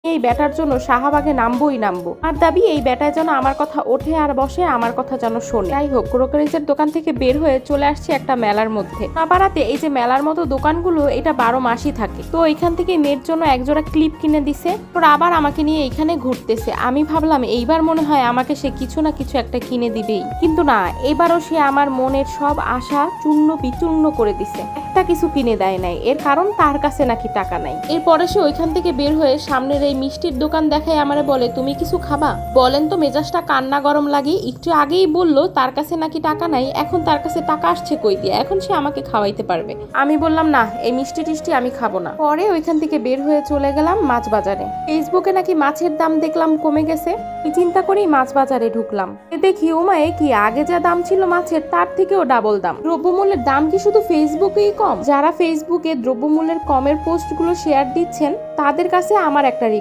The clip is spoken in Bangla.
এই ব্যাটার জন্য শাহবাগে নামবোই নামবো। আর দাবি এই ব্যাটায় যেন আমার কথা ওঠে আর বসে, আমার কথা যেন শোনে। যাই হোক, ক্রোকারিজের দোকান থেকে বের হয়ে চলে আসছি একটা মেলার মধ্যে। পাড়াতে এই যে মেলার মতো দোকানগুলো, এটা 12 মাসই থাকে। তো এখান থেকে মেয়ের জন্য একজোড়া ক্লিপ কিনে দিছে। তোর আবার আমাকে নিয়ে এখানে ঘুরতেছে। আমি ভাবলাম এইবার মনে হয় আমাকে সে কিছু না কিছু একটা কিনে দিবেই, কিন্তু না, এবারও সে আমার মনের সব আশা চূর্ণ বিচূর্ণ করে দিছে। একটা কিছু কিনে দেয় নাই, এর কারণ তার কাছে নাকি টাকা নাই। এরপরে সে ওইখান থেকে বের হয়ে সামনের এই মিষ্টির দোকান দেখায় আমারে বলে, তুমি কিছু খাবা? বলেন তো মেজাজটা কান্না গরম লাগে। একটু আগেই বললো তার কাছে নাকি টাকা নাই, এখন তার কাছে টাকা আসছে কই দিয়ে? এখন সে আমাকে খাওয়াইতে পারবে? আমি বললাম না, এই মিষ্টি টিষ্টি আমি খাবো না। পরে ওইখান থেকে বের হয়ে চলে গেলাম মাছ বাজারে। ফেসবুকে নাকি মাছের দাম দেখলাম কমে গেছে। চিন্তা করেই মাছ বাজারে ঢুকলাম। দেখি ওমায়ে কি, আগে যা দাম ছিল মাছের তার থেকেও ডাবল দাম। দ্রব্যমূল্যের দাম কি শুধু ফেসবুকেই কম? যারা ফেসবুকে দ্রব্যমূল্যের কমের পোস্টগুলো শেয়ার দিচ্ছেন তাদের কাছে আমার একটা রিকোয়েস্ট,